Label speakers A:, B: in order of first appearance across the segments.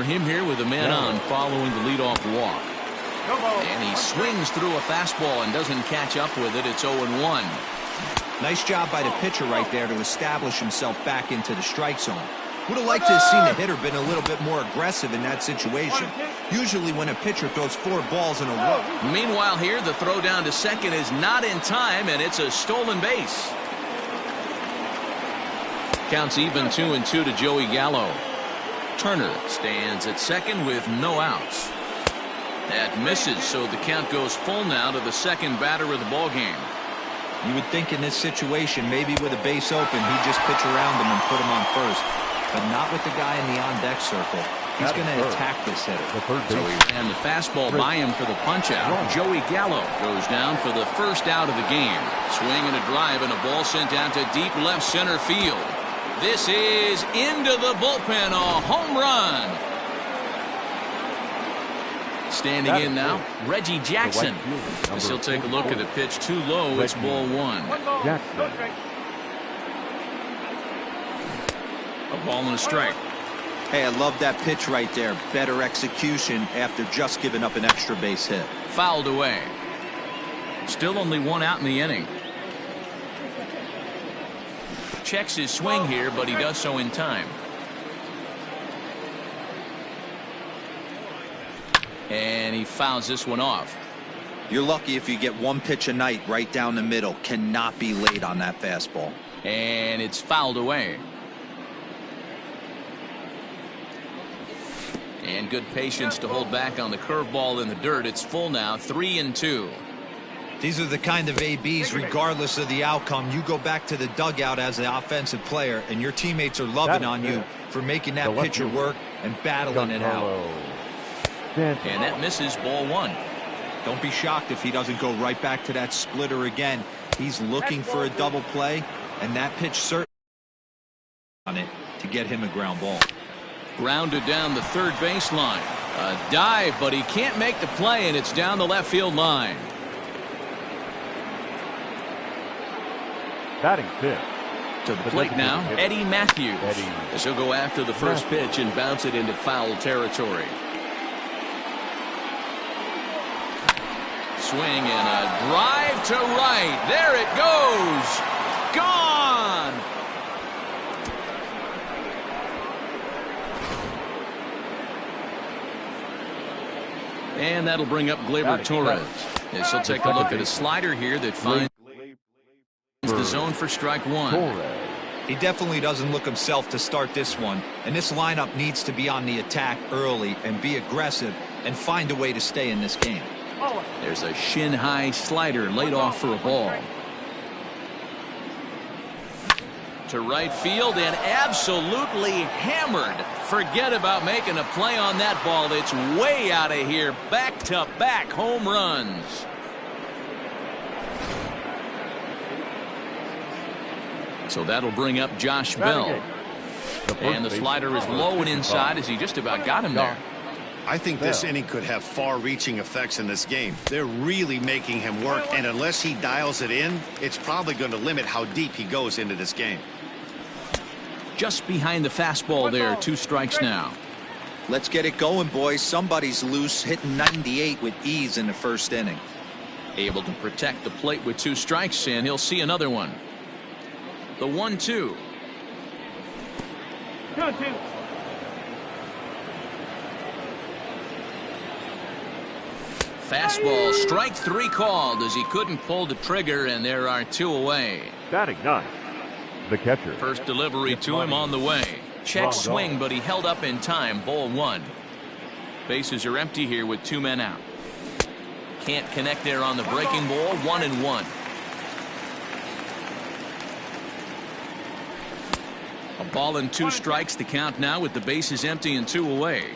A: for him here with a man on following the leadoff walk. And he swings through a fastball and doesn't catch up with it. It's 0-1.
B: Nice job by the pitcher right there to establish himself back into the strike zone. Would have liked to have seen the hitter been a little bit more aggressive in that situation. Usually when a pitcher throws 4 balls in a row.
A: Meanwhile here, the throw down to second is not in time, and it's a stolen base. Counts even 2-2 to Joey Gallo. Turner stands at second with no outs. That misses, so the count goes full now to the second batter of the ballgame.
B: You would think in this situation, maybe with a base open, he'd just pitch around him and put him on first. But not with the guy in the on-deck circle. He's going to attack this hitter.
A: So he ran the fastball by him for the punch-out. Joey Gallo goes down for the first out of the game. Swing and a drive and a ball sent down to deep left center field. This is into the bullpen, a home run. Standing in now, Reggie Jackson. As he'll take a look at the pitch too low. It's ball 1. A ball and a strike.
B: Hey, I love that pitch right there. Better execution after just giving up an extra base hit.
A: Fouled away. Still only 1 out in the inning. Checks his swing here, but he does so in time. And he fouls this one off.
B: You're lucky if you get 1 pitch a night right down the middle. Cannot be late on that fastball.
A: And it's fouled away. And good patience to hold back on the curveball in the dirt. It's full now, 3-2.
B: These are the kind of ABs, regardless of the outcome. You go back to the dugout as an offensive player, and your teammates are loving on you for making that pitcher work and battling it out.
A: And that misses, ball 1.
B: Don't be shocked if he doesn't go right back to that splitter again. He's looking for a double play, and that pitch certainly on it to get him a ground ball.
A: Grounded down the third baseline. A dive, but he can't make the play, and it's down the left field line.
C: Batting fifth.
A: To the plate now, Eddie Matthews. As he'll go after the first pitch and bounce it into foul territory. Swing and a drive to right. There it goes. Gone. And that'll bring up Gleyber Torres. As he'll take a look at a slider here that finds the zone for strike 1.
B: He definitely doesn't look himself to start this one, and this lineup needs to be on the attack early and be aggressive and find a way to stay in this game.
A: There's a shin-high slider laid off for a ball. To right field and absolutely hammered. Forget about making a play on that ball. It's way out of here. Back-to-back home runs. So that'll bring up Josh Bell. And the slider is low and inside as he just about got him there.
D: I think this inning could have far-reaching effects in this game. They're really making him work, and unless he dials it in, it's probably going to limit how deep he goes into this game.
A: Just behind the fastball there, 2 strikes now.
B: Let's get it going, boys. Somebody's loose, hitting 98 with ease in the first inning.
A: Able to protect the plate with 2 strikes, and he'll see another one. The 1-2.
C: 2-2.
A: Fastball, strike 3 called as he couldn't pull the trigger, and there are 2 away.
C: Batting ninth, the catcher.
A: First delivery to him on the way. Check swing, but he held up in time. Ball 1. Bases are empty here with 2 men out. Can't connect there on the breaking ball. 1-1. A ball and 2 strikes. The count now with the bases empty and 2 away.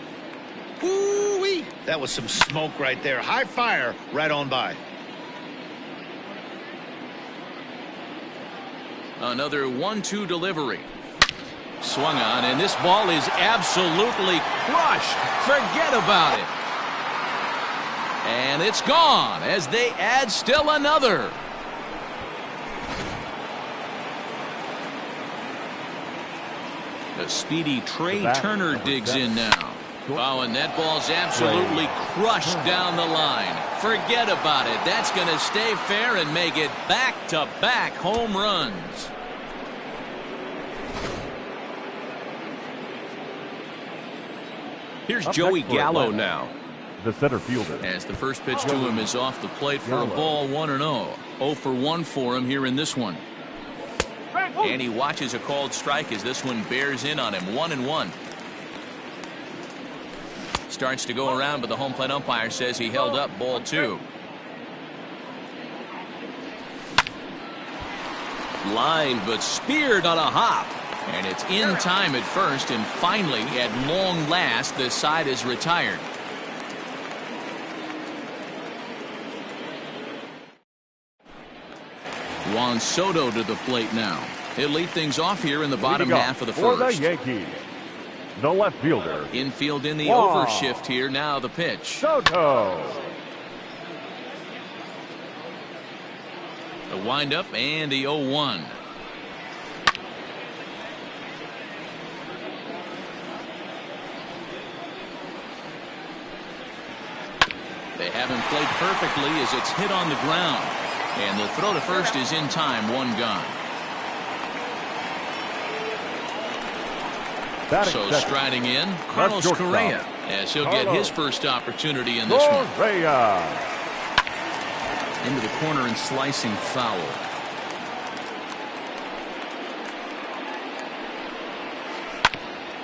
D: Woo-wee. That was some smoke right there. High fire right on by.
A: Another 1-2 delivery. Swung on, and this ball is absolutely crushed. Forget about it. And it's gone as they add still another. The speedy Trey Turner digs in now. Oh, and that ball's absolutely crushed down the line. Forget about it. That's going to stay fair and make it back-to-back home runs. Here's Joey Gallo now.
C: The center fielder.
A: As the first pitch to him is off the plate for a ball, 1-0. 0 for 1 for him here in this one. And he watches a called strike as this one bears in on him. 1-1. Starts to go around, but the home plate umpire says he held up ball 2. Lined but speared on a hop. And it's in time at first, and finally, at long last, the side is retired. Juan Soto to the plate now. He'll lead things off here in the bottom half of the first.
C: For the Yankees, the left fielder.
A: Infield in the overshift here. Now the pitch.
C: Soto.
A: The windup and the 0-1. They have him played perfectly as it's hit on the ground. And the throw to first is in time, 1 gone. So striding in, Carlos Correa, as he'll get his first opportunity in this one. Into the corner and slicing foul.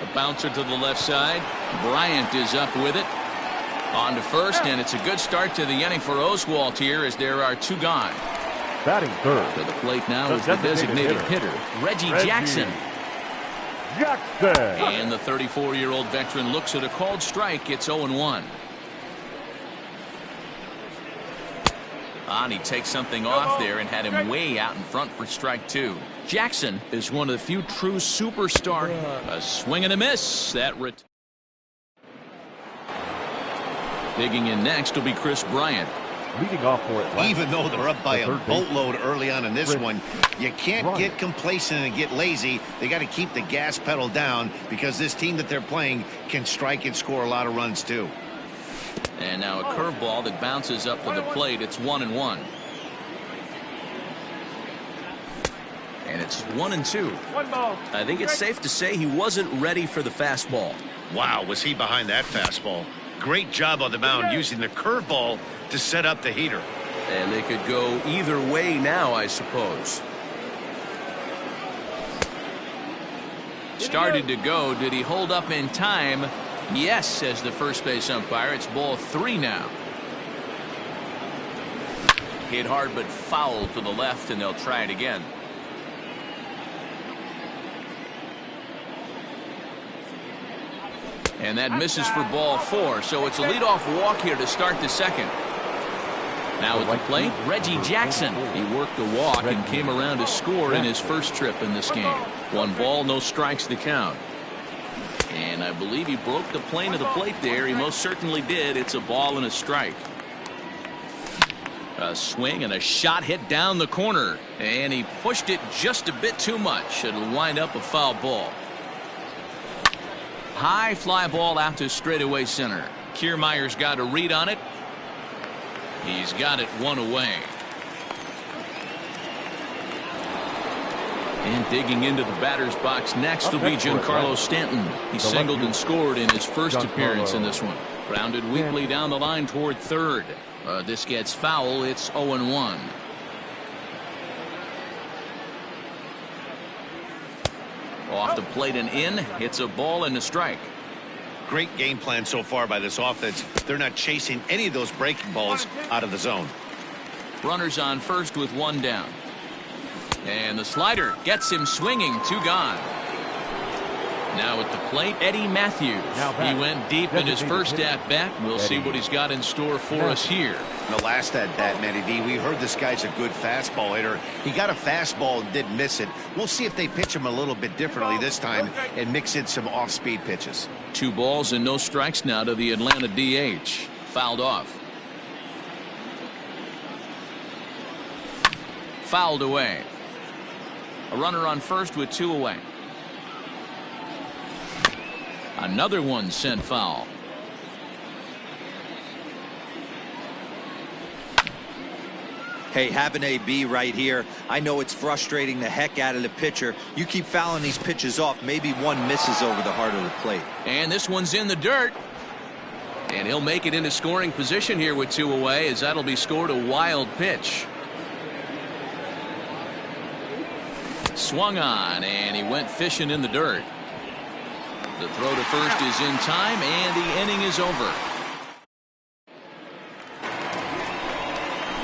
A: A bouncer to the left side. Bryant is up with it. On to first, and it's a good start to the inning for Oswalt here as there are 2 gone.
C: Batting third.
A: To the plate now is the designated hitter, Reggie Jackson. And the 34-year-old veteran looks at a called strike. It's 0-1. And he takes something off there and had him way out in front for strike 2. Jackson is one of the few true superstar. A swing and a miss. That digging in next will be Chris Bryant.
C: Leading off for Atlanta.
D: Even though they're up by a boatload early on in this one, you can't get complacent and get lazy. They got to keep the gas pedal down because this team that they're playing can strike and score a lot of runs too.
A: And now a curveball that bounces up to the plate. It's 1-1. And it's 1-2. I think it's safe to say he wasn't ready for the fastball.
D: Wow, was he behind that fastball? Great job on the mound using the curveball to set up the heater.
A: And they could go either way now, I suppose. Started to go. Did he hold up in time? Yes, says the first base umpire. It's ball 3 now. Hit hard but foul to the left, and they'll try it again. And that misses for ball 4, so it's a leadoff walk here to start the second. Now at the plate, Reggie Jackson. He worked the walk and came around to score in his first trip in this game. 1 ball, no strikes to count. And I believe he broke the plane of the plate there. He most certainly did. It's a ball and a strike. A swing and a shot hit down the corner. And he pushed it just a bit too much. It'll wind up a foul ball. High fly ball out to straightaway center. Kiermaier's got a read on it. He's got it 1 away. And digging into the batter's box next will be Giancarlo Stanton. He singled and scored in his first appearance in this one. Grounded weakly down the line toward third. This gets foul. It's 0-1. Off the plate and in. It's a ball and a strike.
D: Great game plan so far by this offense. They're not chasing any of those breaking balls out of the zone.
A: Runners on first with 1 down. And the slider gets him swinging. 2 gone. Now at the plate, Eddie Matthews. He went deep in his first at-bat. We'll see what he's got in store for us here.
D: The last at-bat, Matty D, we heard this guy's a good fastball hitter. He got a fastball and didn't miss it. We'll see if they pitch him a little bit differently this time and mix in some off-speed pitches.
A: 2 balls and no strikes now to the Atlanta DH. Fouled off. Fouled away. A runner on first with 2 away. Another one sent foul.
B: Hey, have an AB right here. I know it's frustrating the heck out of the pitcher. You keep fouling these pitches off, maybe one misses over the heart of the plate.
A: And this one's in the dirt. And he'll make it into scoring position here with 2 away, as that'll be scored a wild pitch. Swung on, and he went fishing in the dirt. The throw to first is in time, and the inning is over.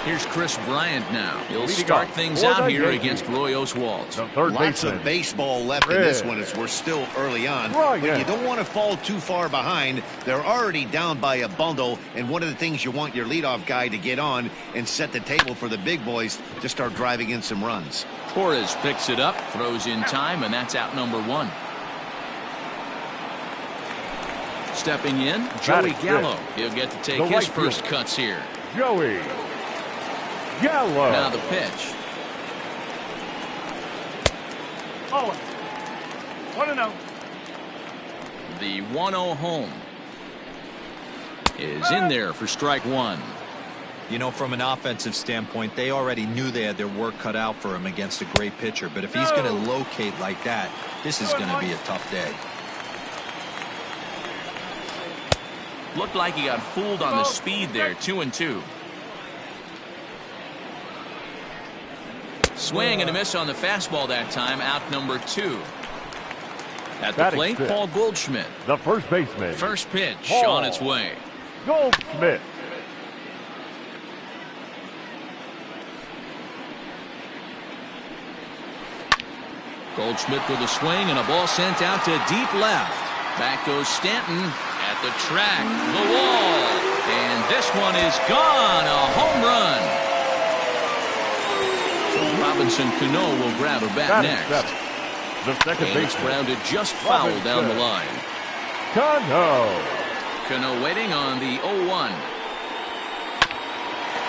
A: Here's Chris Bryant now. He'll start things out here against Roy Oswalt.
D: Lots of baseball left in this one as we're still early on. But you don't want to fall too far behind. They're already down by a bundle, and one of the things you want your leadoff guy to get on and set the table for the big boys to start driving in some runs.
A: Torres picks it up, throws in time, and that's out number 1. Stepping in, Joey Gallo. He'll get to take his first cuts here.
C: Joey Gallo.
A: Now the pitch.
C: Oh, 1-0.
A: The 1-0 home is in there for strike 1.
B: You know, from an offensive standpoint, they already knew they had their work cut out for him against a great pitcher. But if he's going to locate like that, this is going to be a tough day.
A: Looked like he got fooled on the speed there. 2-2. Swing and a miss on the fastball that time. Out number 2. At the plate, Paul Goldschmidt.
C: The first baseman.
A: First pitch
C: Paul
A: on its way.
C: Goldschmidt.
A: Goldschmidt with a swing and a ball sent out to deep left. Back goes Stanton at the track, the wall, and this one is gone. A home run. Robinson Cano will grab a bat next.
C: The second
A: and it's grounded just foul down the line. Cano waiting on the 0-1.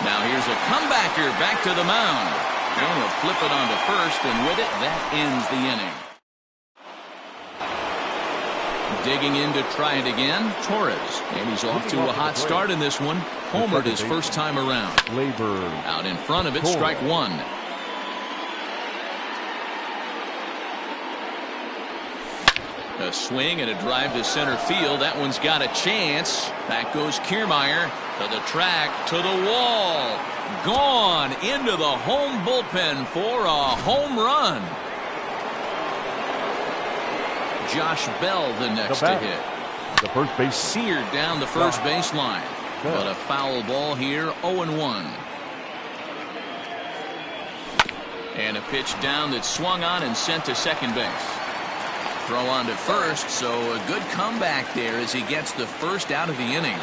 A: Now here's a comebacker back to the mound. And he'll flip it onto first, and with it, that ends the inning. Digging in to try it again, Torres. And he's off to a hot start in this one. Homered his first time around. Out in front of it, strike 1. A swing and a drive to center field. That one's got a chance. Back goes Kiermaier to the track, to the wall. Gone into the home bullpen for a home run. Josh Bell the next to hit.
C: The first base
A: seared down the first baseline. But a foul ball here, 0-1. And a pitch down that swung on and sent to second base. Throw on to first, so a good comeback there as he gets the first out of the inning.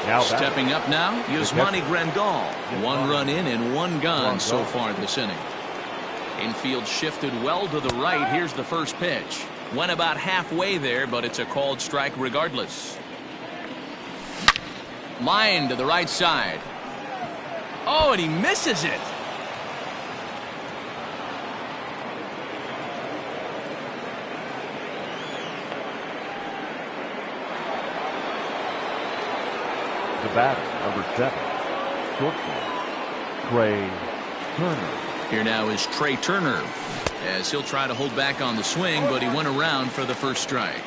A: Now stepping up now, Yasmani Grandal. 1 run in and 1 gone so far this inning. Infield shifted well to the right. Here's the first pitch. Went about halfway there, but it's a called strike regardless. Line to the right side. Oh, and he misses it.
C: The batter, number 7, shortstop, Trey Turner.
A: Here now is Trey Turner, as he'll try to hold back on the swing, but he went around for the first strike.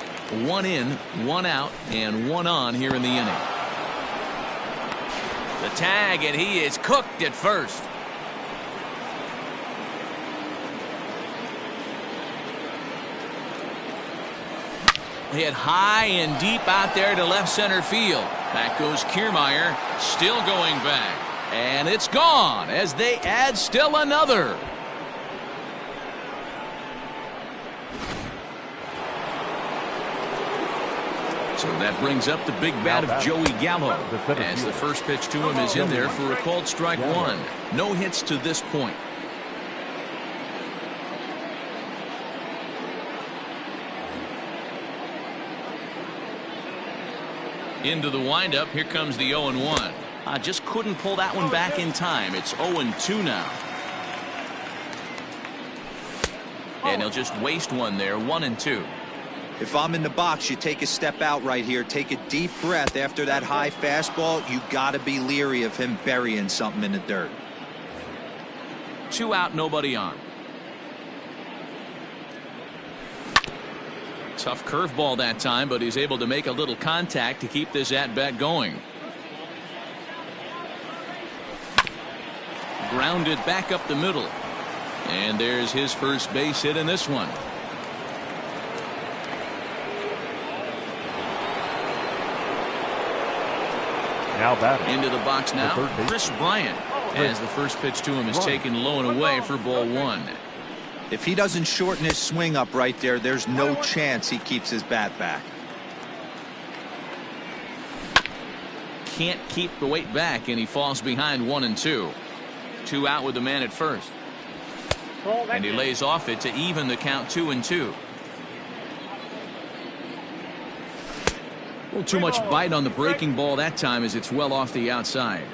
A: 1 in, 1 out, and 1 on here in the inning. The tag, and he is cooked at first. Hit high and deep out there to left center field. Back goes Kiermaier, still going back. And it's gone as they add still another. So that brings up the big bat of Joey Gallo, as the first pitch to him is in there for a called strike 1. No hits to this point. Into the windup. Here comes the 0-1. Just couldn't pull that one back in time. It's 0-2 now. And he'll just waste one there. 1-2.
B: If I'm in the box, you take a step out right here, take a deep breath after that high fastball. You got to be leery of him burying something in the dirt.
A: 2 out, nobody on. Tough curveball that time, but he's able to make a little contact to keep this at-bat going. Grounded back up the middle. And there's his first base hit in this one.
C: Now batting.
A: Into the box now, Chris Bryant, as the first pitch to him is taken low and away for ball 1.
B: If he doesn't shorten his swing up right there, there's no chance he keeps his bat back.
A: Can't keep the weight back, and he falls behind 1 and 2. 2 out with the man at first. And he lays off it to even the count 2 and 2. A little too much bite on the breaking ball that time as it's well off the outside.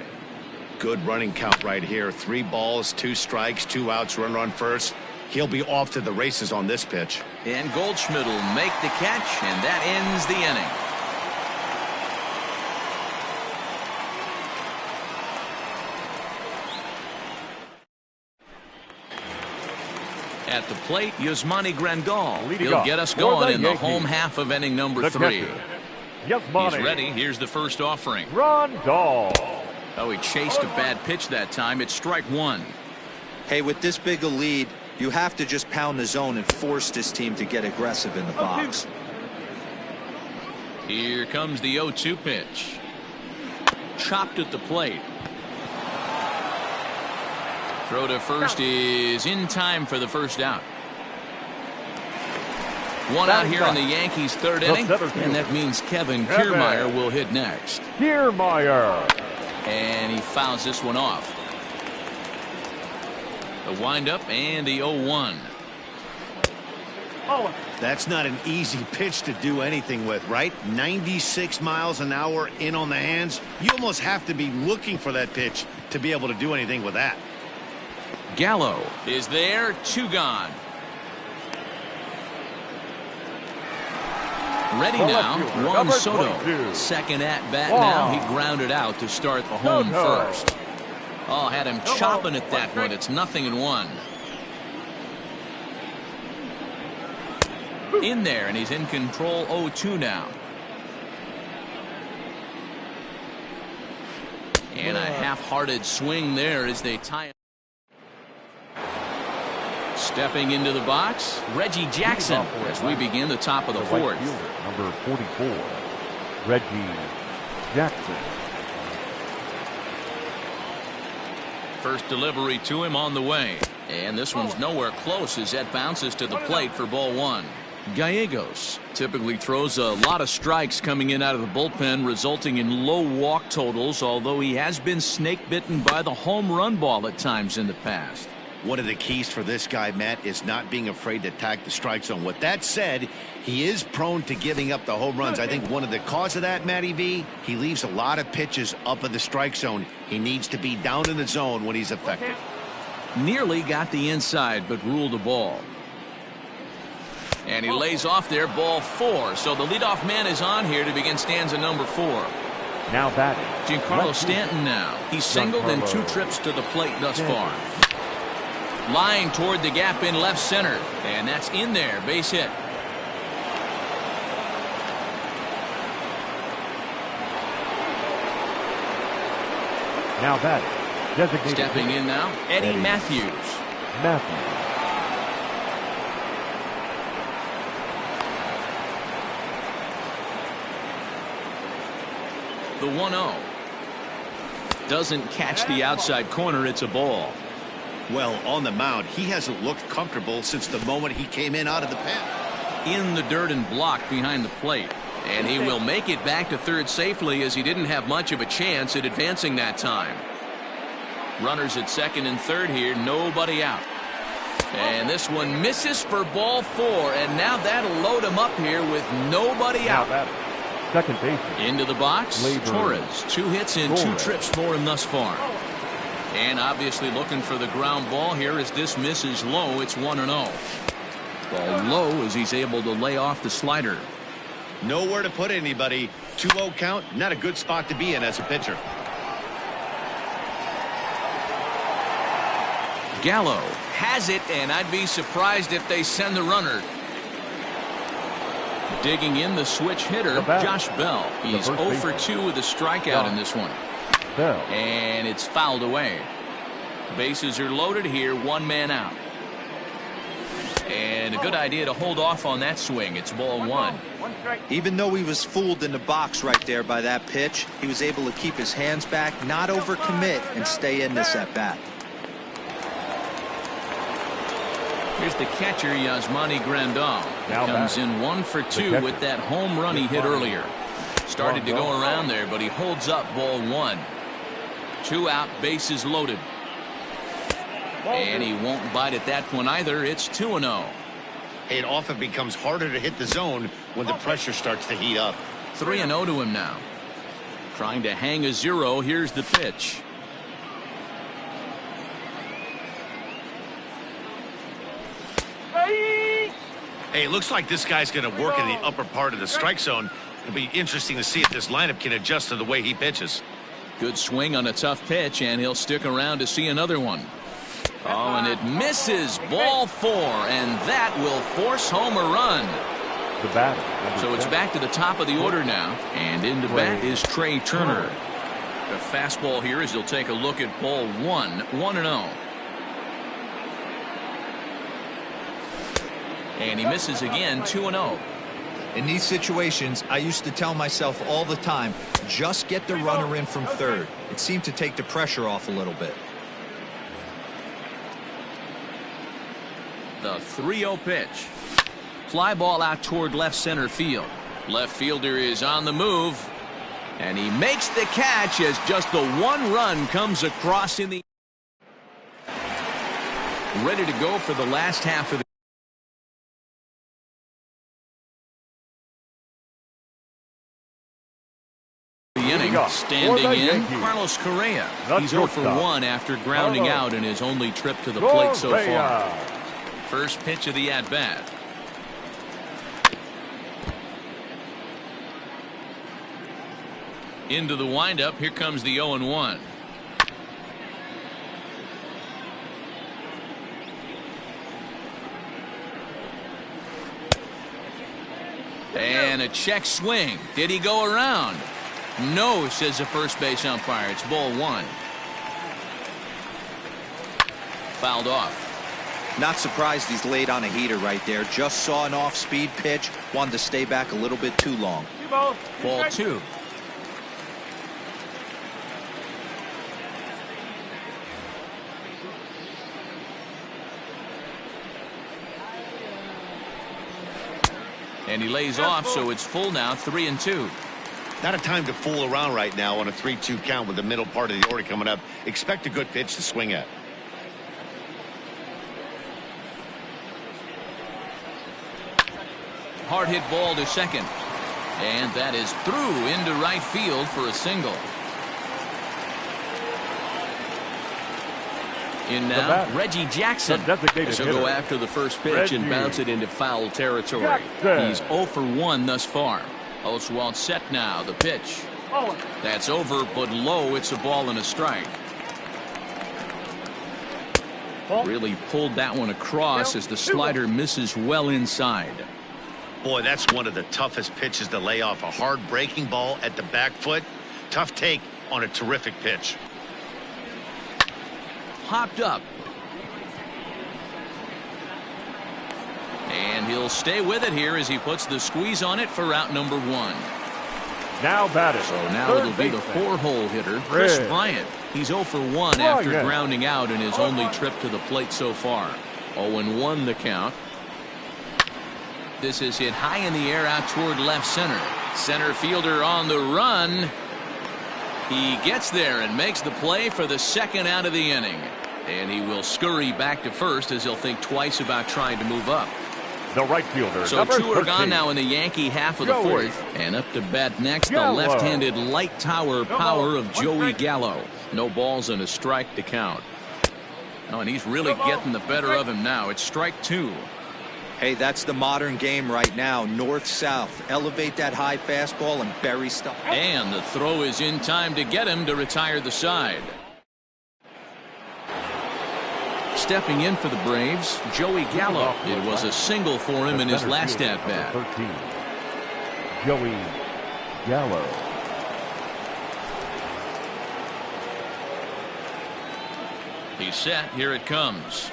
D: Good running count right here. 3 balls, 2 strikes, 2 outs, runner on first. He'll be off to the races on this pitch.
A: And Goldschmidt will make the catch, and that ends the inning. At the plate, Yasmani Grandal. He'll get us going in the home half of inning number 3. He's ready. Here's the first offering.
C: Grandal.
A: Oh, he chased a bad pitch that time. It's strike 1.
B: Hey, with this big a lead, you have to just pound the zone and force this team to get aggressive in the box.
A: Here comes the 0-2 pitch. Chopped at the plate. Throw to first is in time for the first out. 1 out here in the Yankees' 3rd inning, and that means Kevin Kiermaier will hit next.
C: Kiermaier.
A: And he fouls this one off. The windup and the 0-1.
D: That's not an easy pitch to do anything with, right? 96 miles an hour in on the hands. You almost have to be looking for that pitch to be able to do anything with that.
A: Gallo is there, 2 gone. Ready now, Juan Soto. 2nd at bat now. He grounded out to start the home first. Oh, had him chopping at that one. It's 0-1. In there, and he's in control. 0-2 now. And a half-hearted swing there as they tie it. Stepping into the box, Reggie Jackson, as we begin the top of the 4th.
C: Number 44, Reggie Jackson.
A: First delivery to him on the way. And this one's nowhere close as that bounces to the plate for ball 1. Gallegos typically throws a lot of strikes coming in out of the bullpen, resulting in low walk totals, although he has been snake bitten by the home run ball at times in the past.
D: One of the keys for this guy, Matt, is not being afraid to attack the strike zone. With that said, he is prone to giving up the home runs. I think one of the cause of that, Matty V, he leaves a lot of pitches up in the strike zone. He needs to be down in the zone when he's effective.
A: Nearly got the inside, but ruled the ball. And he lays off there, ball 4. So the leadoff man is on here to begin stanza number 4.
C: Now batting,
A: Giancarlo Stanton now. He's singled in 2 trips to the plate thus far. Lying toward the gap in left center. And that's in there. Base hit.
C: Now batting, designated.
A: Stepping in now, Eddie Matthews. The 1-0. Doesn't catch the outside corner. It's a ball.
D: Well, on the mound, he hasn't looked comfortable since the moment he came in out of the pen.
A: In the dirt and blocked behind the plate. And he will make it back to third safely, as he didn't have much of a chance at advancing that time. Runners at 2nd and 3rd here, nobody out. And this one misses for ball 4, and now that'll load him up here with nobody out.
C: Second base.
A: Into the box, Torres. 2 hits and 2 trips for him thus far. And obviously looking for the ground ball here as this misses low. It's 1-0. Ball low as he's able to lay off the slider.
D: Nowhere to put anybody. 2-0 count, not a good spot to be in as a pitcher.
A: Gallo has it, and I'd be surprised if they send the runner. Digging in the switch hitter, Josh Bell. He's 0 for 2 with a strikeout in this one. And it's fouled away. Bases are loaded here, 1 man out. And a good idea to hold off on that swing. It's ball 1.
B: Even though he was fooled in the box right there by that pitch, he was able to keep his hands back, not overcommit, and stay in this at bat.
A: Here's the catcher, Yasmani Grandal. Comes in 1 for 2 with that home run he hit earlier. Started to go around there, but he holds up ball 1. 2 out, bases loaded. And he won't bite at that one either. It's 2-0.
D: It often becomes harder to hit the zone when the pressure starts to heat up.
A: 3-0 to him now. Trying to hang a 0. Here's the pitch.
D: Hey, it looks like this guy's going to work in the upper part of the strike zone. It'll be interesting to see if this lineup can adjust to the way he pitches.
A: Good swing on a tough pitch, and he'll stick around to see another one. Oh, and it misses. Ball 4, and that will force home a run.
C: The batter.
A: So it's back to the top of the order now, and in the bat is Trey Turner. The fastball here as he'll take a look at ball 1, 1-0. And he misses again, 2-0.
B: In these situations, I used to tell myself all the time, just get the runner in from third. It seemed to take the pressure off a little bit.
A: The 3-0 pitch. Fly ball out toward left center field. Left fielder is on the move. And he makes the catch as just the 1 run comes across in the... Ready to go for the last half of the inning. Standing in, Carlos Correa. He's 0 for 1 after grounding out in his only trip to the plate so far. First pitch of the at-bat. Into the windup. Here comes the 0-1. And a check swing. Did he go around? No, says the first base umpire. It's ball 1. Fouled off.
B: Not surprised he's laid on a heater right there. Just saw an off-speed pitch. Wanted to stay back a little bit too long.
A: Ball 2. And he lays off, so it's full now, 3-2.
D: Not a time to fool around right now on a 3-2 count with the middle part of the order coming up. Expect a good pitch to swing at.
A: Hard hit ball to second. And that is through into right field for a single. In now, Reggie Jackson. He'll go after the first pitch and bounce it into foul territory. He's 0 for 1 thus far. Oswalt set now. The pitch. That's over, but low. It's a ball and a strike. Really pulled that one across as the slider misses well inside.
D: Boy, that's one of the toughest pitches to lay off. A hard breaking ball at the back foot. Tough take on a terrific pitch.
A: Hopped up. And he'll stay with it here as he puts the squeeze on it for out number 1.
C: Now batted.
A: So now it'll be the 4-hole hitter, Chris Bryant. He's 0 for 1 after grounding out in his only trip to the plate so far. 0-1 the count. This is hit high in the air out toward left center. Center fielder on the run. He gets there and makes the play for the second out of the inning. And he will scurry back to first as he'll think twice about trying to move up.
C: The right fielder.
A: So 2 are gone now in the Yankee half of the 4th. And up to bat next, the left-handed light tower power of Joey Gallo. No balls and a strike to count. Oh, and he's really getting the better of him now. It's strike 2.
B: Hey, that's the modern game right now. North-south. Elevate that high fastball and bury stuff.
A: And the throw is in time to get him to retire the side. Stepping in for the Braves, Joey Gallo. It was a single for him in his last at-bat.
C: 13. Joey Gallo.
A: He's set. Here it comes.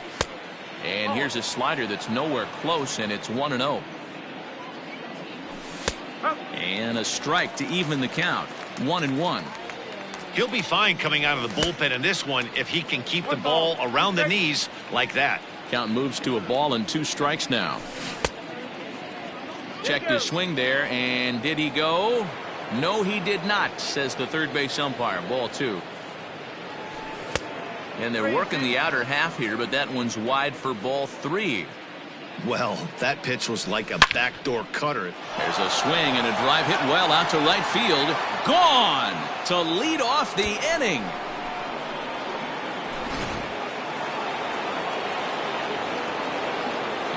A: And here's a slider that's nowhere close, and it's 1-0. And a strike to even the count. 1-1.
D: He'll be fine coming out of the bullpen in this one if he can keep the ball around the knees like that.
A: Count moves to a ball and 2 strikes now. Checked his swing there, and did he go? No, he did not, says the third base umpire. Ball 2. And they're working the outer half here, but that one's wide for ball 3.
D: Well, that pitch was like a backdoor cutter.
A: There's a swing and a drive hit well out to right field. Gone to lead off the inning.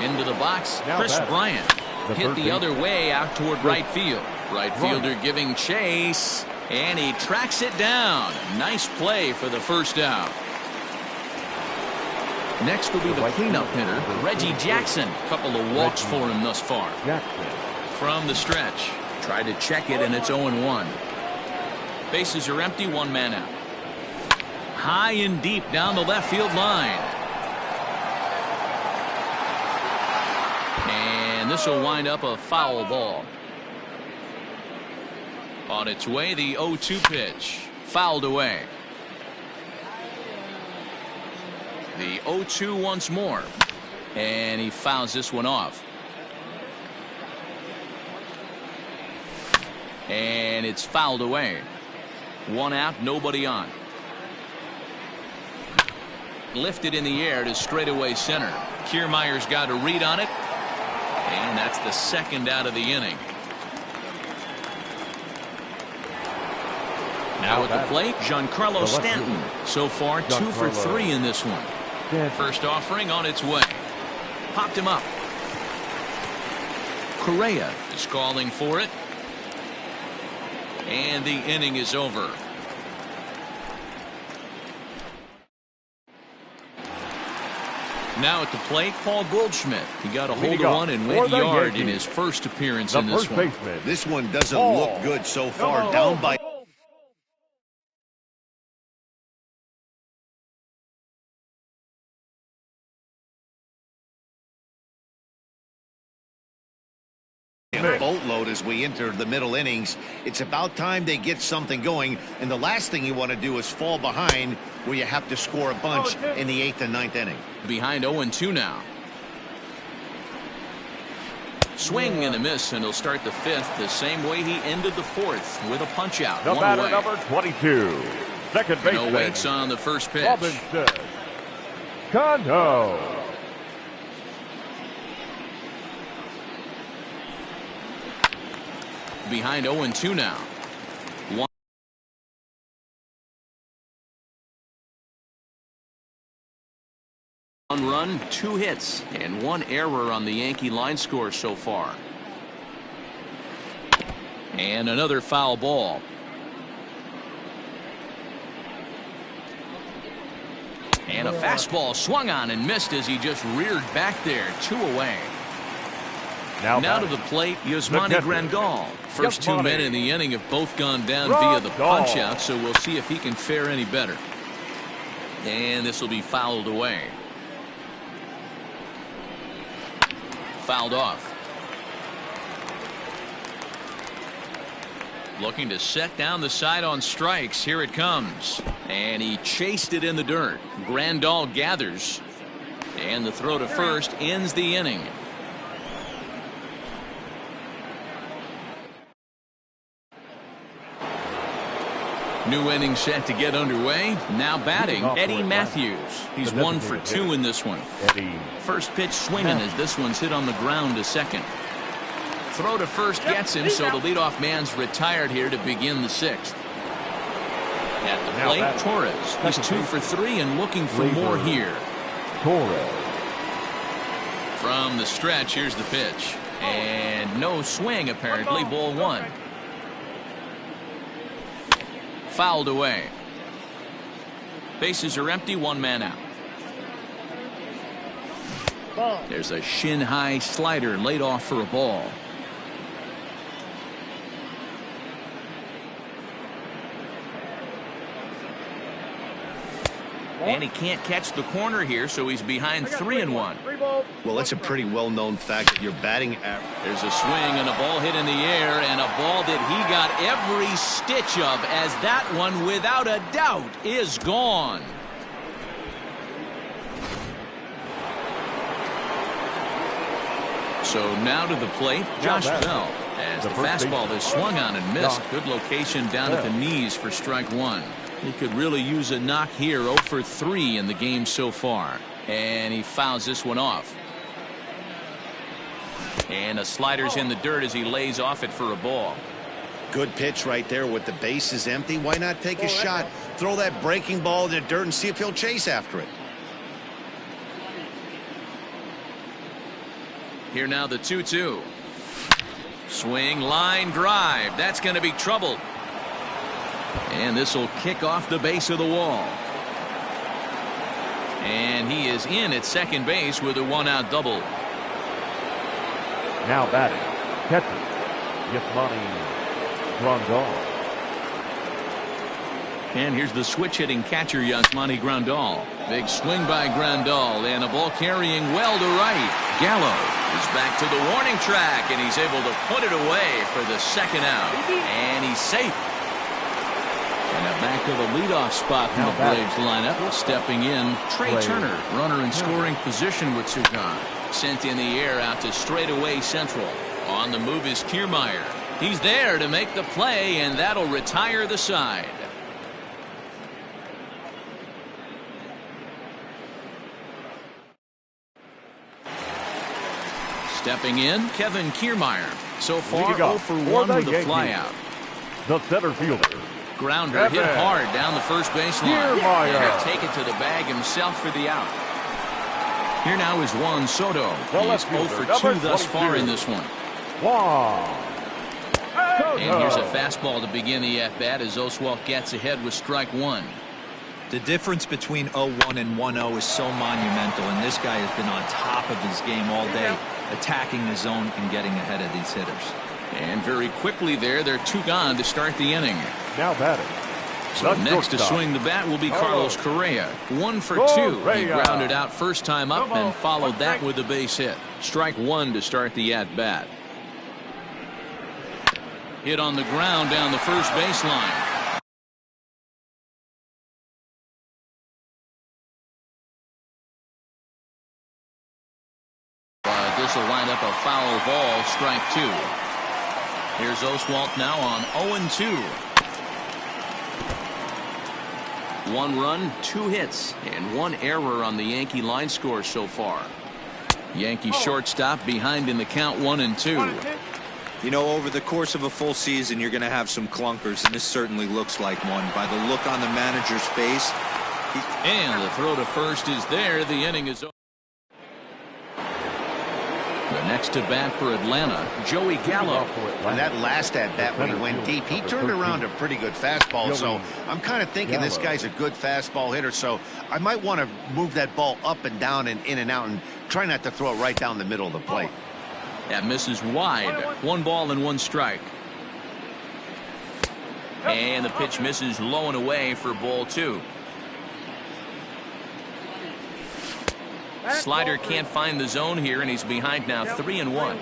A: Into the box, Chris Bryant. Hit the other way out toward right field. Right fielder giving chase, and he tracks it down. Nice play for the first out. Next will be the cleanup hitter, Reggie Jackson. Couple of walks for him thus far. From the stretch. Tried to check it, and it's 0-1. Bases are empty, 1 man out. High and deep down the left field line. And this will wind up a foul ball. On its way, the 0-2 pitch. Fouled away. The 0-2 once more. And he fouls this one off. And it's fouled away. 1 out, nobody on. Lifted in the air to straightaway center. Kiermaier's got a read on it. And that's the 2nd out of the inning. Now at the plate, Giancarlo Stanton. So far, 2 for 3 in this one. First offering on its way. Popped him up. Correa is calling for it. And the inning is over. Now at the plate, Paul Goldschmidt. He got a hold of one and went yard in his first appearance in this one.
D: This one doesn't look good so far. Down by boatload as we enter the middle innings. It's about time they get something going, and the last thing you want to do is fall behind where you have to score a bunch in the 8th and 9th inning.
A: Behind 0-2 now. Swing and a miss, and he'll start the 5th the same way he ended the 4th with a punch out.
C: The batter, number 22, second baseman.
A: No waits on the first pitch.
C: Robinson Cano.
A: Behind 0-2 now. 1 run, 2 hits, and 1 error on the Yankee line score so far. And another foul ball. And a fastball swung on and missed as he just reared back there. 2 away. Now to the plate, Yasmani Grandal. First 2 men in the inning have both gone down via the punch-out, so we'll see if he can fare any better. And this will be fouled away. Fouled off. Looking to set down the side on strikes. Here it comes. And he chased it in the dirt. Grandal gathers. And the throw to first ends the inning. New inning set to get underway. Now batting, Eddie Matthews. He's 1 for 2 in this one. First pitch swinging as this one's hit on the ground to second. Throw to first gets him, so the leadoff man's retired here to begin the 6th. At the plate, Torres. He's 2 for 3 and looking for more here.
C: Torres.
A: From the stretch, here's the pitch. And no swing, apparently. Ball one. Fouled away. Bases are empty, one man out. There's a shin-high slider laid off for a ball. And he can't catch the corner here, so he's behind 3-1.
D: Well, it's a pretty well-known fact that your batting average.
A: There's a swing and a ball hit in the air, and a ball that he got every stitch of, as that one, without a doubt, is gone. So now to the plate, Josh Bell, as the fastball is swung on and missed. Good location down at the knees for strike one. He could really use a knock here. 0 for 3 in the game so far. And he fouls this one off. And a slider's in the dirt as he lays off it for a ball.
D: Good pitch right there with the bases empty. Why not take a shot? Throw that breaking ball in the dirt and see if he'll chase after it.
A: Here now the 2-2. Swing, line, drive. That's going to be trouble. And this will kick off the base of the wall. And he is in at second base with a one-out double.
C: Now batting, catcher, Yasmani Grandal.
A: And here's the switch-hitting catcher, Yasmani Grandal. Big swing by Grandal, and a ball carrying well to right. Gallo is back to the warning track, and he's able to put it away for the second out. And he's safe. And back to the leadoff spot in the Braves lineup. Stepping in, Trey Turner, runner in scoring position with two gone. Sent in the air out to straightaway central. On the move is Kiermaier. He's there to make the play, and that'll retire the side. Stepping in, Kevin Kiermaier. So far, 0 for 1 with a flyout.
C: The center fielder.
A: Grounder hit hard down the first baseline. And he'll take it to the bag himself for the out. Here now is Juan Soto. He's 0 for 2 thus far in this one. And here's a fastball to begin the at-bat as Oswalt gets ahead with strike one.
B: The difference between 0-1 and 1-0 is so monumental, and this guy has been on top of his game all day, attacking the zone and getting ahead of these hitters.
A: And very quickly there, they're two gone to start the inning.
C: Now batting.
A: So next to swing the bat will be Carlos Correa. 1 for 2. He grounded out first time up and followed that with a base hit. Strike one to start the at-bat. Hit on the ground down the first baseline. This will wind up a foul ball, strike two. Here's Oswalt now on 0-2. 1 run, 2 hits, and 1 error on the Yankee line score so far. Yankee shortstop behind in the count 1-2.
B: You know, over the course of a full season, you're going to have some clunkers, and this certainly looks like one. By the look on the manager's face.
A: And the throw to first is there. The inning is over. The next to bat for Atlanta, Joey Gallo.
D: And that last at bat when he went deep, he turned around a pretty good fastball. So I'm kind of thinking this guy's a good fastball hitter. So I might want to move that ball up and down and in and out and try not to throw it right down the middle of the plate.
A: That misses wide. 1 ball and 1 strike. And the pitch misses low and away for ball 2. Slider can't find the zone here, and he's behind now 3-1.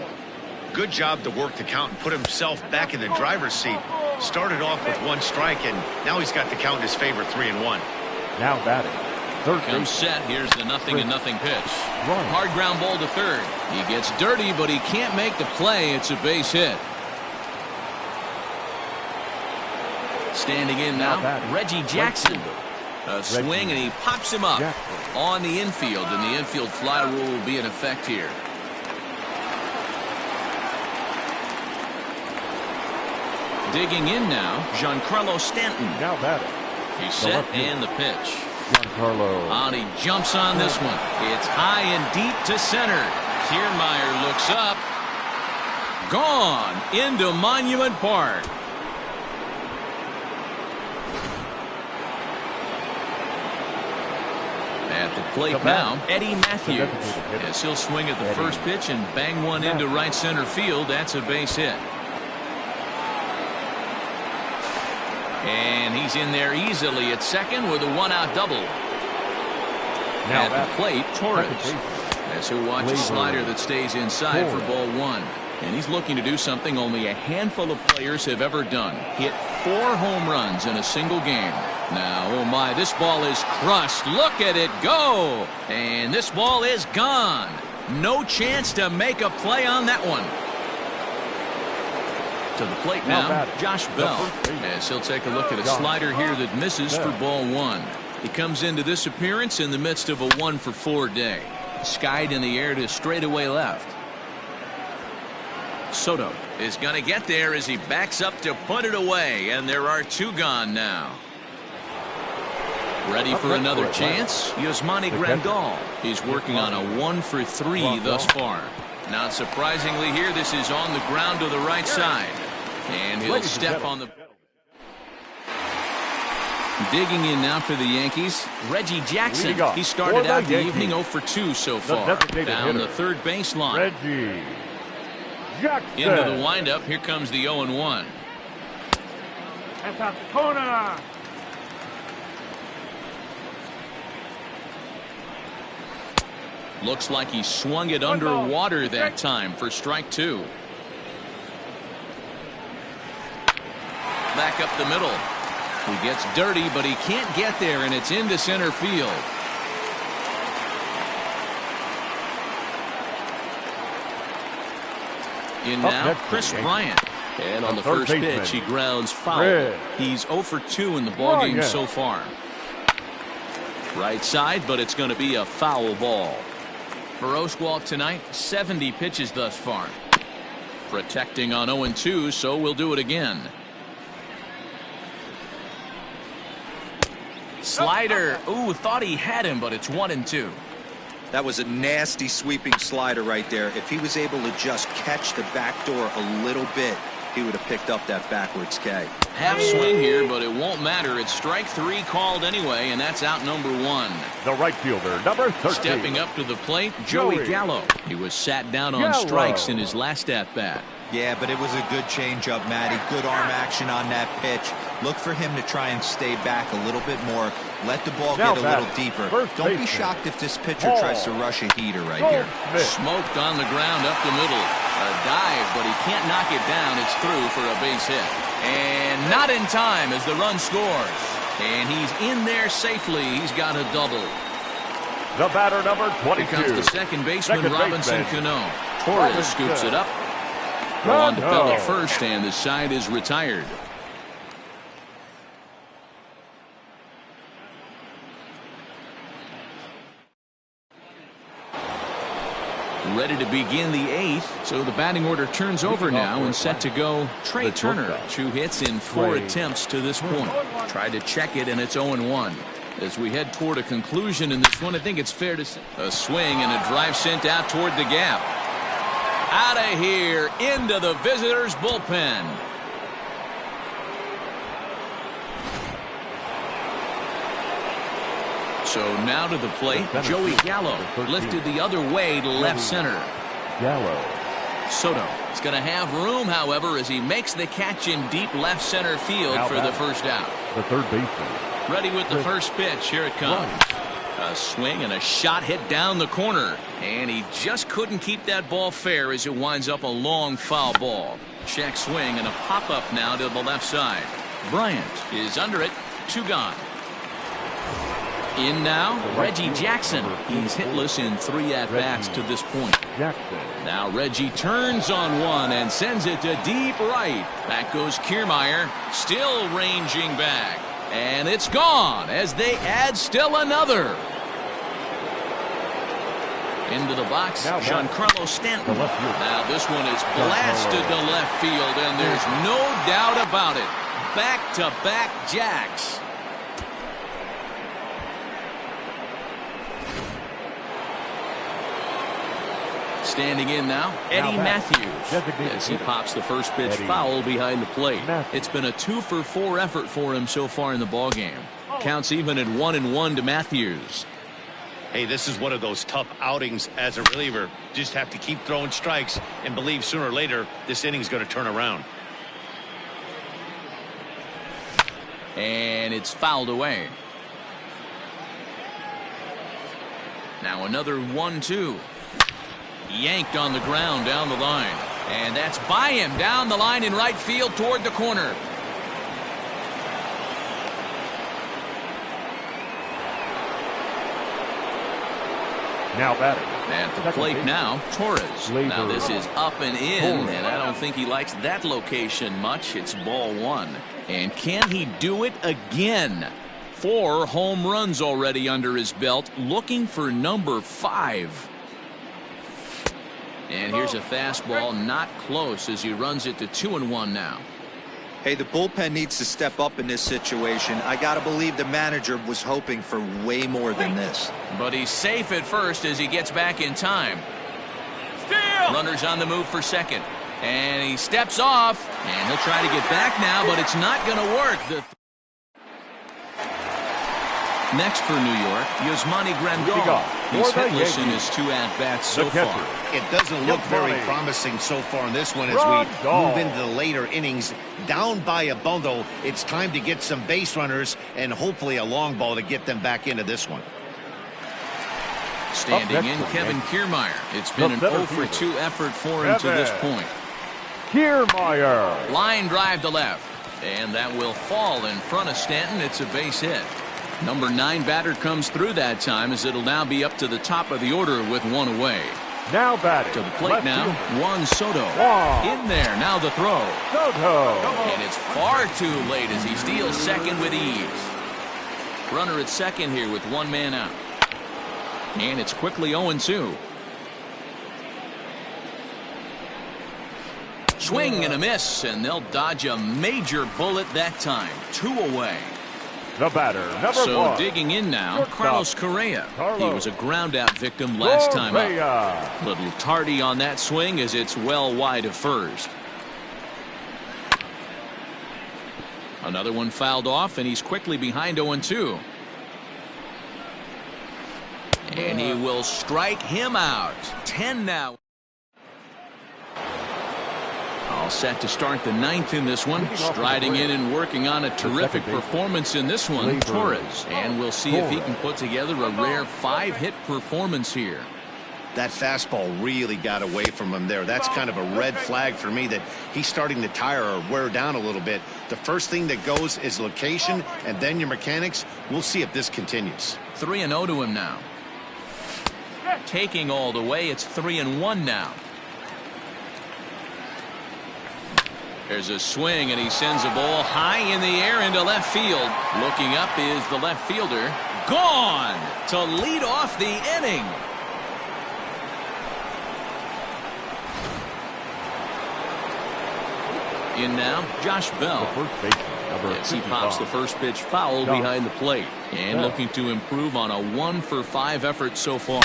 D: Good job to work the count and put himself back in the driver's seat. Started off with 1 strike, and now he's got the count in his favor, 3-1.
C: Now batting. Third
A: comes set. Here's the 0-0 pitch. Hard ground ball to third. He gets dirty, but he can't make the play. It's a base hit. Standing in now, Reggie Jackson. A swing, and he pops him up on the infield, and the infield fly rule will be in effect here. Digging in now, Giancarlo Stanton.
C: Now batting.
A: He's set, and the pitch.
C: Giancarlo.
A: And he jumps on this one. It's high and deep to center. Kiermaier looks up. Gone into Monument Park. At the plate now, Eddie Matthews, as he'll swing at the first pitch and bang one into right center field. That's a base hit. And he's in there easily at second with a one-out double. At the plate, Torres, as he'll watch a slider that stays inside for ball one. And he's looking to do something only a handful of players have ever done. Hit 4 home runs in a single game. Now, oh my, this ball is crushed. Look at it go. And this ball is gone. No chance to make a play on that one. To the plate now, Josh Bell, as he'll take a look at a slider here that misses for ball one. He comes into this appearance in the midst of a 1-for-4 day. Skied in the air to straightaway left. Soto is going to get there as he backs up to put it away, and there are 2 gone now. Ready for another chance? Yasmani Grandal. He's working on a 1-for-3 thus far. Not surprisingly here, this is on the ground to the right side. And he'll step on the... Digging in now for the Yankees, Reggie Jackson. He started out the evening 0-for-2 so far. Down the third baseline.
C: Reggie Jackson.
A: Into the windup. Here comes the 0-1. Looks like he swung it underwater that time for strike 2. Back up the middle. He gets dirty, but he can't get there, and it's into center field. In now, Chris Bryant. And on the first pitch, he grounds foul. He's 0-for-2 in the ballgame so far. Right side, but it's going to be a foul ball. For Oswalt tonight, 70 pitches thus far. Protecting on 0-2, so we'll do it again. Slider. Ooh, thought he had him, but it's 1-2.
B: That was a nasty sweeping slider right there. If he was able to just catch the back door a little bit, he would have picked up that backwards K.
A: Half swing here, but it won't matter. It's strike 3 called anyway, and that's out number 1.
C: The right fielder, number 13.
A: Stepping up to the plate, Joey Gallo. He was sat down on strikes in his last at-bat.
B: Yeah, but it was a good changeup, Matty. Good arm action on that pitch. Look for him to try and stay back a little bit more. Let the ball get a little deeper. Don't be shocked if this pitcher tries to rush a heater right here.
A: Smoked on the ground up the middle. A dive, but he can't knock it down. It's through for a base hit. And not in time as the run scores. And he's in there safely. He's got a double.
C: The batter, number 22.
A: Here comes the second baseman, Robinson Cano. Torres scoops it up. On to Bell at first, and the side is retired. Ready to begin the 8th, so the batting order turns over now and set to go. Trey Turner, 2 hits in 4 attempts to this point. Tried to check it, and it's 0-1. As we head toward a conclusion in this one, I think it's fair to say a swing and a drive sent out toward the gap. Out of here into the visitors' bullpen. So now to the plate, Joey Gallo lifted the other way to left center.
C: Gallo.
A: Soto is going to have room, however, as he makes the catch in deep left center field for the first out.
C: The third baseman.
A: Ready with the first pitch. Here it comes. A swing and a shot hit down the corner. And he just couldn't keep that ball fair as it winds up a long foul ball. Check swing and a pop-up now to the left side. Bryant is under it. 2 gone. In now, Reggie Jackson. He's hitless in 3 at-bats to this point. Now Reggie turns on one and sends it to deep right. Back goes Kiermaier, still ranging back. And it's gone as they add still another. Into the box, Giancarlo Stanton. Now this one is blasted to left field, and there's no doubt about it. Back-to-back jacks. Standing in now, Eddie Matthews, as he pops the first pitch foul behind the plate. It's been a 2-for-4 effort for him so far in the ballgame. Counts even at 1-1 to Matthews.
D: Hey, this is one of those tough outings as a reliever. Just have to keep throwing strikes and believe sooner or later this inning's going to turn around.
A: And it's fouled away. Now another 1-2. Yanked on the ground down the line. And that's by him down the line in right field toward the corner.
C: Now batting.
A: At the plate now, Torres. Now this is up and in, and I don't think he likes that location much. It's ball one. And can he do it again? 4 home runs already under his belt, looking for number 5. And here's a fastball, not close, as he runs it to 2-1 now.
B: Hey, the bullpen needs to step up in this situation. I got to believe the manager was hoping for way more than this.
A: But he's safe at first as he gets back in time. Runners on the move for second. And he steps off, and he'll try to get back now, but it's not going to work. Next for New York, Yasmani Grandal. He's hitless in his 2 at-bats so far.
D: It doesn't look very promising so far in this one as we move into the later innings. Down by a bundle, it's time to get some base runners and hopefully a long ball to get them back into this one.
A: Standing in, Kevin Kiermaier. It's been an 0-for-2 effort for him to this point.
C: Kiermaier.
A: Line drive to left. And that will fall in front of Stanton. It's a base hit. Number 9 batter comes through that time as it'll now be up to the top of the order with 1 away.
C: Now batting.
A: To the plate now, Juan Soto. In there, now the throw. And it's far too late as he steals second with ease. Runner at second here with 1 man out. And it's quickly 0-2. Swing and a miss, and they'll dodge a major bullet that time. 2 away.
C: The batter, number 1.
A: So digging in now, Carlos Correa. He was a ground-out victim last time up. A little tardy on that swing as it's well wide of first. Another one fouled off, and he's quickly behind 0-2. And he will strike him out. 10 now. All set to start the 9th in this one. Striding in and working on a terrific performance in this one, Torres. And we'll see if he can put together a rare 5-hit performance here.
D: That fastball really got away from him there. That's kind of a red flag for me that he's starting to tire or wear down a little bit. The first thing that goes is location and then your mechanics. We'll see if this continues.
A: 3-0 to him now. Taking all the way, it's 3-1 now. There's a swing, and he sends a ball high in the air into left field. Looking up is the left fielder. Gone to lead off the inning. In now, Josh Bell. As he pops the first pitch foul behind the plate. And looking to improve on a 1-for-5 effort so far.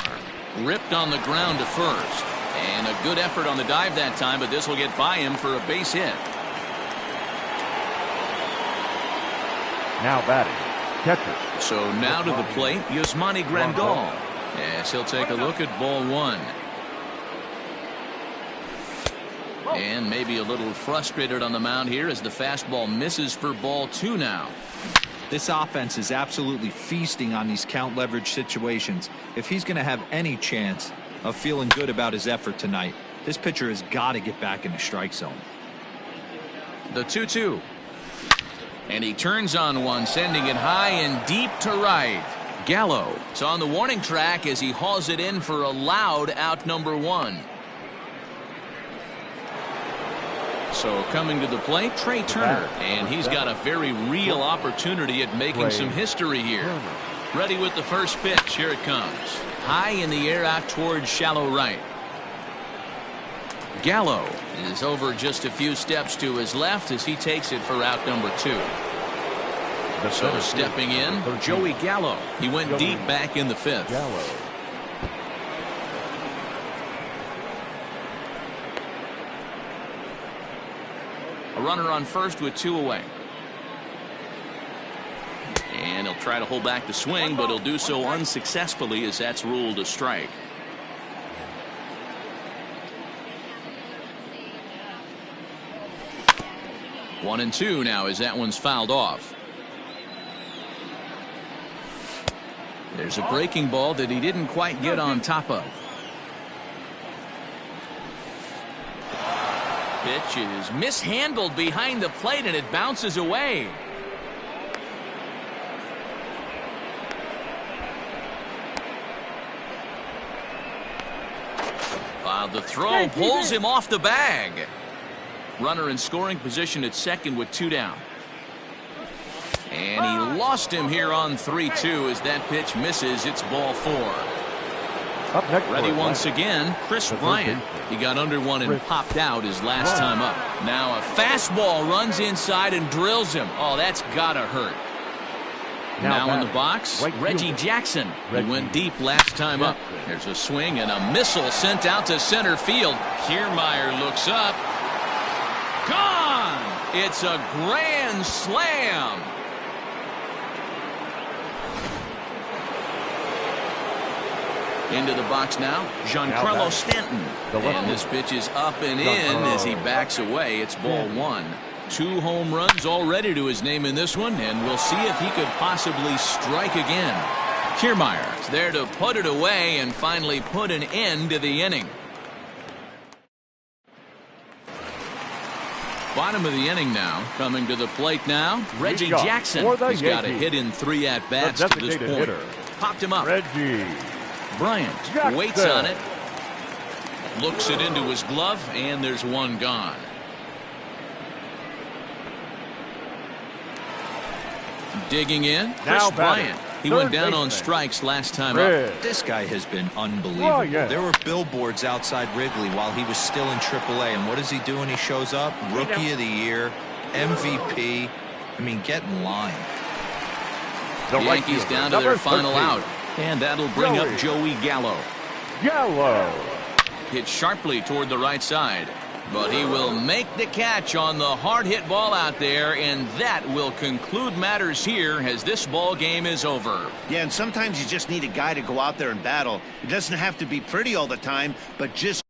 A: Ripped on the ground to first. And a good effort on the dive that time, but this will get by him for a base hit.
C: Now batting, catcher.
A: So now to the plate, Yasmani Grandal. Yes, he'll take a look at ball 1. And maybe a little frustrated on the mound here as the fastball misses for ball 2 now.
B: This offense is absolutely feasting on these count leverage situations. If he's going to have any chance of feeling good about his effort tonight, this pitcher has got to get back in the strike zone.
A: The 2-2. And he turns on one, sending it high and deep to right. Gallo is on the warning track as he hauls it in for a loud out number 1. So coming to the plate, Trey Turner. And he's got a very real opportunity at making some history here. Ready with the first pitch. Here it comes. High in the air out towards shallow right. Gallo is over just a few steps to his left as he takes it for out number 2. So stepping in, Joey Gallo. He went deep back in the 5th. A runner on first with 2 away. And he'll try to hold back the swing, but he'll do so unsuccessfully as that's ruled a strike. One and two now as that one's fouled off. There's a breaking ball that he didn't quite get on top of. Pitch is mishandled behind the plate and it bounces away. The throw pulls him off the bag. Runner in scoring position at second with 2 down. And he lost him here on 3-2 as that pitch misses. It's ball 4.
C: Up next,
A: ready once again, Chris Bryant. He got under one and popped out his last time up. Now a fastball runs inside and drills him. Oh, that's gotta hurt. Now in the box, Reggie Jackson. He went deep last time up. There's a swing and a missile sent out to center field. Kiermaier looks up. Gone! It's a grand slam. Into the box now, Giancarlo Stanton. And this pitch is up and in as he backs away. It's ball 1. 2 home runs already to his name in this one, and we'll see if he could possibly strike again. Kiermaier is there to put it away and finally put an end to the inning. Bottom of the inning now. Coming to the plate now, Reggie Jackson. He's got a hit in 3 at-bats to this point. Popped him up.
C: Reggie
A: Bryant waits on it. Looks it into his glove, and there's one gone. Digging in, Chris Bryant. He went down on strikes last time up.
B: This guy has been unbelievable. There were billboards outside Wrigley while he was still in AAA, and what does he do when he shows up? Rookie of the Year, MVP. I mean, get in line.
A: The Yankees down to their final out, and that'll bring up Joey Gallo. Hit sharply toward the right side, but he will make the catch on the hard hit ball out there, and that will conclude matters here as this ball game is over.
D: Yeah, and sometimes you just need a guy to go out there and battle. It doesn't have to be pretty all the time, but just